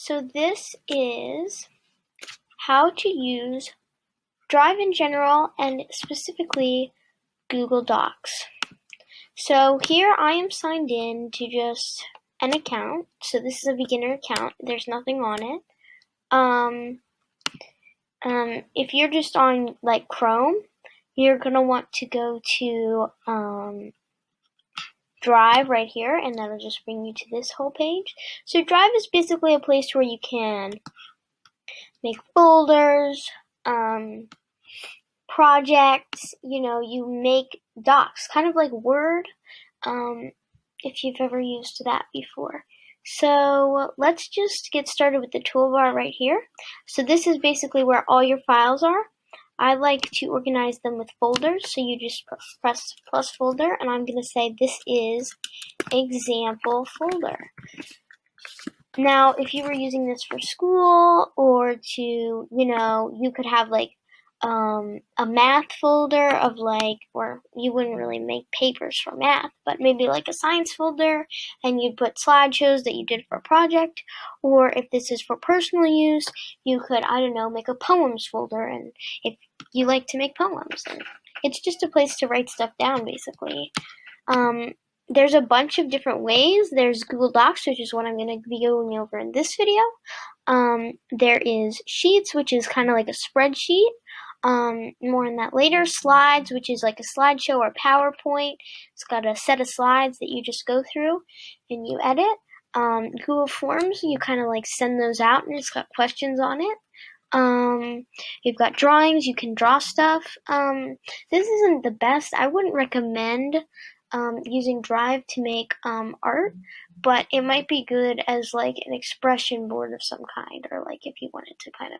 So this is how to use Drive in general and specifically Google Docs. So here I am signed in to just an account. So this is a beginner account. There's nothing on it. If you're just on like Chrome, you're gonna want to go to Drive right here, and that'll just bring you to this whole page. So Drive is basically a place where you can make folders, projects, you make docs, kind of like Word, if you've ever used that before. So let's just get started with the toolbar right here. So this is basically where all your files are. I like to organize them with folders, so you just press plus folder, and I'm going to say this is example folder. Now, if you were using this for school or to, you could have like a math folder of or you wouldn't really make papers for math, but maybe like a science folder, and you'd put slideshows that you did for a project. Or if this is for personal use, you could, make a poems folder, and if you like to make poems, and it's just a place to write stuff down, basically. There's a bunch of different ways. There's Google Docs, which is what I'm going to be going over in this video. There is Sheets, which is kind of like a spreadsheet. More on that later. Slides, which is like a slideshow or PowerPoint. It's got a set of slides that you just go through and you edit. Google Forms, you kind of like send those out, and it's got questions on it. You've got drawings, you can draw stuff. This isn't the best. I wouldn't recommend using Drive to make art, but it might be good as like an expression board of some kind, or like if you wanted to kind of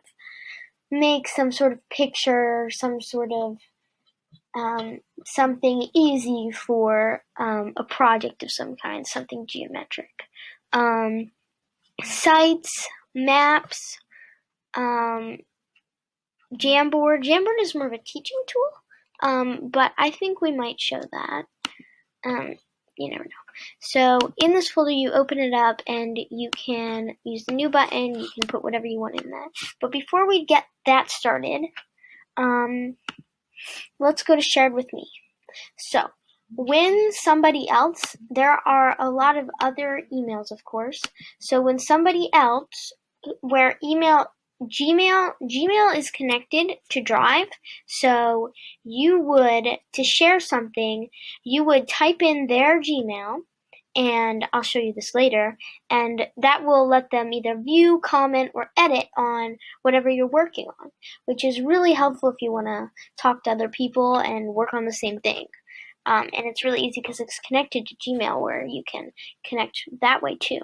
make some sort of picture, some sort of something easy for a project of some kind, something geometric. Sites, maps, Jamboard. Jamboard is more of a teaching tool, but I think we might show that. You never know. So in this folder, you open it up, and you can use the new button. You can put whatever you want in there. But before we get that started, let's go to Shared with Me. So when somebody else, there are a lot of other emails, of course. So when somebody else, where Gmail is connected to Drive, so you would, to share something, you would type in their Gmail, and I'll show you this later, and that will let them either view, comment, or edit on whatever you're working on, which is really helpful if you want to talk to other people and work on the same thing. And it's really easy because it's connected to Gmail, where you can connect that way too.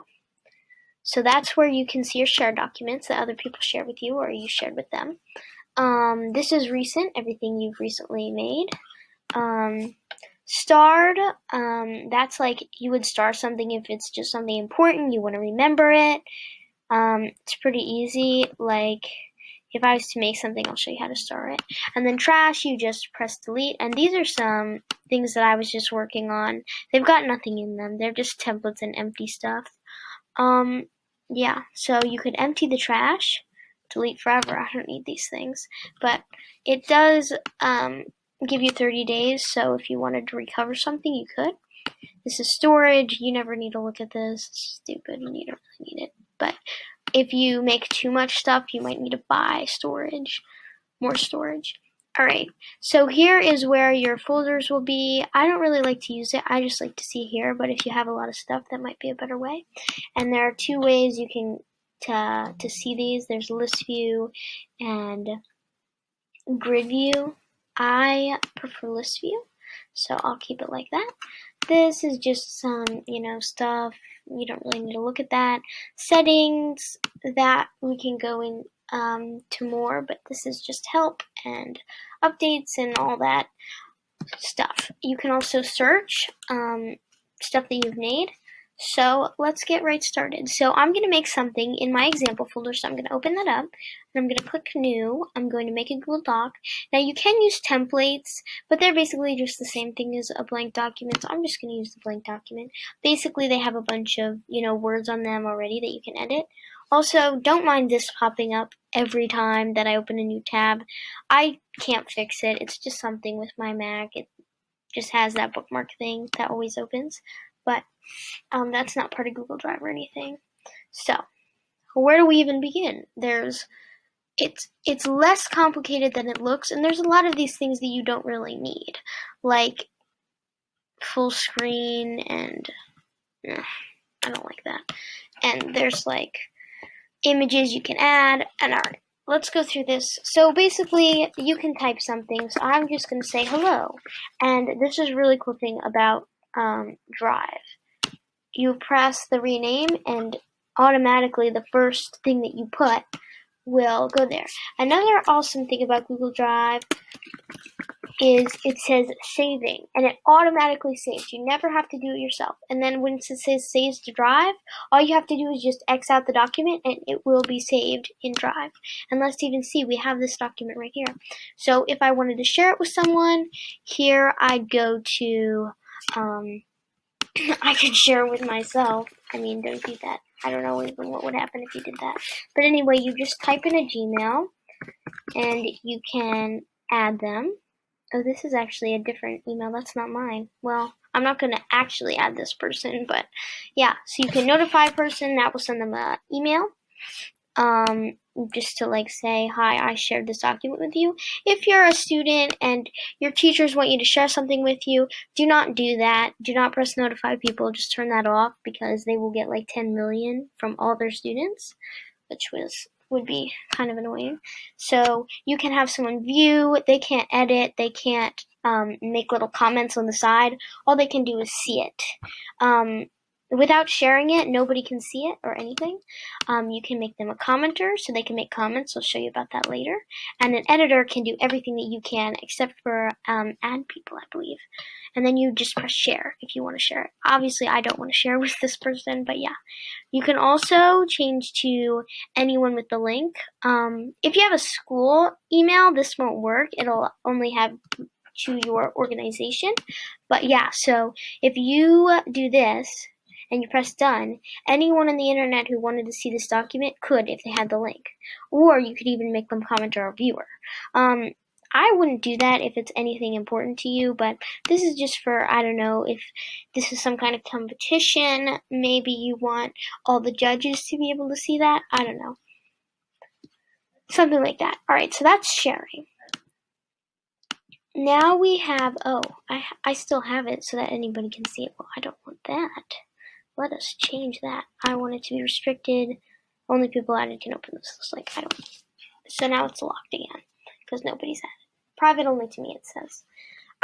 So that's where you can see your shared documents that other people share with you, or you shared with them. This is recent, everything you've recently made. Starred, that's like you would star something if it's just something important, you want to remember it. It's pretty easy. Like if I was to make something, I'll show you how to star it. And then trash, you just press delete. And these are some things that I was just working on. They've got nothing in them. They're just templates and empty stuff. Yeah, so you could empty the trash, delete forever. I don't need these things, but it does give you 30 days, so if you wanted to recover something, you could. This is storage. You never need to look at this. It's stupid, and you don't really need it. But if you make too much stuff, you might need to buy storage, more storage. Alright, so here is where your folders will be. I don't really like to use it. I just like to see here, but if you have a lot of stuff, that might be a better way. And there are two ways you can to see these. There's list view and grid view. I prefer list view, so I'll keep it like that. This is just some, stuff. You don't really need to look at that. Settings, that we can go in to more, but this is just help and updates and all that stuff. You can also search stuff that you've made. So let's get right started. So I'm going to make something in my example folder, so I'm going to open that up, and I'm going to click new. I'm going to make a Google Doc. Now you can use templates, but they're basically just the same thing as a blank document, so I'm just going to use the blank document. Basically they have a bunch of, words on them already that you can edit, Also, don't mind this popping up every time that I open a new tab. I can't fix it. It's just something with my Mac. It just has that bookmark thing that always opens. But that's not part of Google Drive or anything. So, where do we even begin? It's less complicated than it looks, and there's a lot of these things that you don't really need, like full screen, and I don't like that. And there's like images you can add, and alright, let's go through this. So basically, you can type something, so I'm just going to say hello, and this is a really cool thing about Drive. You press the rename, and automatically the first thing that you put will go there. Another awesome thing about Google Drive is it says saving, and it automatically saves. You never have to do it yourself. And then when it says saves to Drive, all you have to do is just X out the document, and it will be saved in Drive. And let's even see, we have this document right here. So if I wanted to share it with someone, here I'd go to, I could share it with myself. I mean, don't do that. I don't know even what would happen if you did that. But anyway, you just type in a Gmail, and you can add them. Oh, this is actually a different email. That's not mine. Well, I'm not going to actually add this person, but yeah. So you can notify a person. That will send them an email. Just to like say, hi, I shared this document with you. If you're a student and your teachers want you to share something with you, do not do that. Do not press notify people. Just turn that off, because they will get like 10 million from all their students, which would be kind of annoying. So you can have someone view. They can't edit. They can't make little comments on the side. All they can do is see it. Without sharing it, nobody can see it or anything. You can make them a commenter, so they can make comments. I'll show you about that later. And an editor can do everything that you can, except for add people, I believe. And then you just press share if you want to share it. Obviously, I don't want to share with this person, but yeah. You can also change to anyone with the link. If you have a school email, this won't work. It'll only have to your organization. But yeah, so if you do this, and you press done, anyone on the internet who wanted to see this document could if they had the link. Or you could even make them commenter or viewer. I wouldn't do that if it's anything important to you, but this is just for, I don't know, if this is some kind of competition, maybe you want all the judges to be able to see that. I don't know. Something like that. Alright, so that's sharing. Now we have, I still have it so that anybody can see it. Well, I don't want that. Let us change that. I want it to be restricted. Only people added can open this link. I don't. So now it's locked again because nobody's added. Private only to me, it says.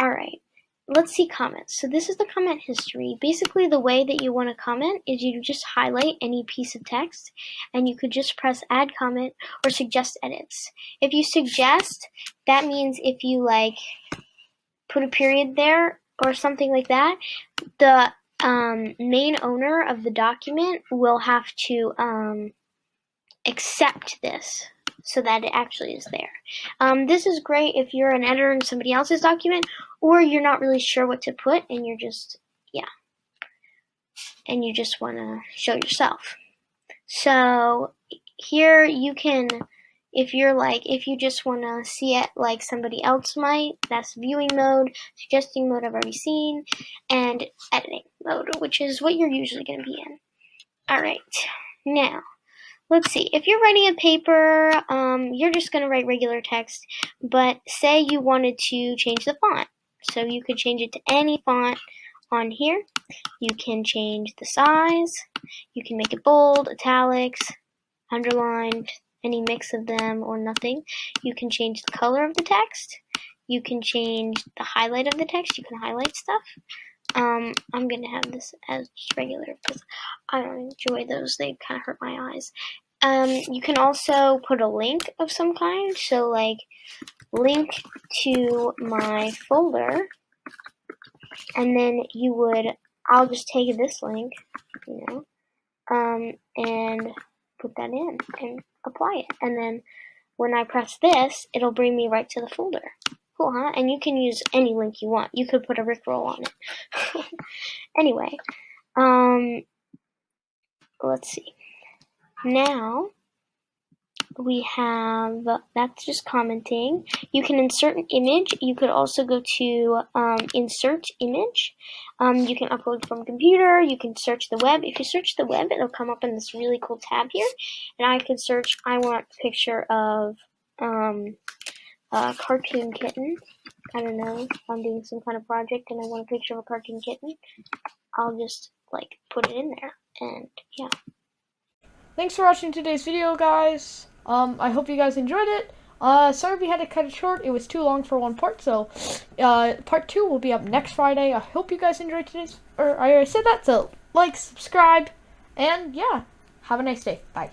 Alright, let's see comments. So this is the comment history. Basically, the way that you want to comment is you just highlight any piece of text, and you could just press add comment or suggest edits. If you suggest, that means if you like put a period there or something like that, the main owner of the document will have to accept this so that it actually is there. This is great if you're an editor in somebody else's document, or you're not really sure what to put and you're just, and you just want to show yourself. So here you can, if you just want to see it like somebody else might, that's viewing mode, suggesting mode I've already seen, and editing mode, which is what you're usually going to be in. Alright, now, let's see. If you're writing a paper, you're just going to write regular text, but say you wanted to change the font. So you could change it to any font on here. You can change the size. You can make it bold, italics, underlined, any mix of them or nothing. You can change the color of the text. You can change the highlight of the text. You can highlight stuff. I'm going to have this as just regular because I don't enjoy those. They kind of hurt my eyes. You can also put a link of some kind. So like link to my folder. And then I'll just take this link, and put that in and apply it. And then when I press this, it'll bring me right to the folder. Cool, huh? And you can use any link you want. You could put a Rickroll on it. Anyway, let's see. Now we have, that's just commenting. You can insert an image. You could also go to insert image. You can upload from computer. You can search the web. If you search the web, it'll come up in this really cool tab here. And I could search, I want a picture of a cartoon kitten. I don't know, if I'm doing some kind of project and I want a picture of a cartoon kitten. I'll just like put it in there, and yeah. Thanks for watching today's video, guys. I hope you guys enjoyed it. Sorry we had to cut it short. It was too long for one part, so part 2 will be up next Friday. I hope you guys enjoyed today's, or I already said that, so like, subscribe, and yeah, have a nice day. Bye.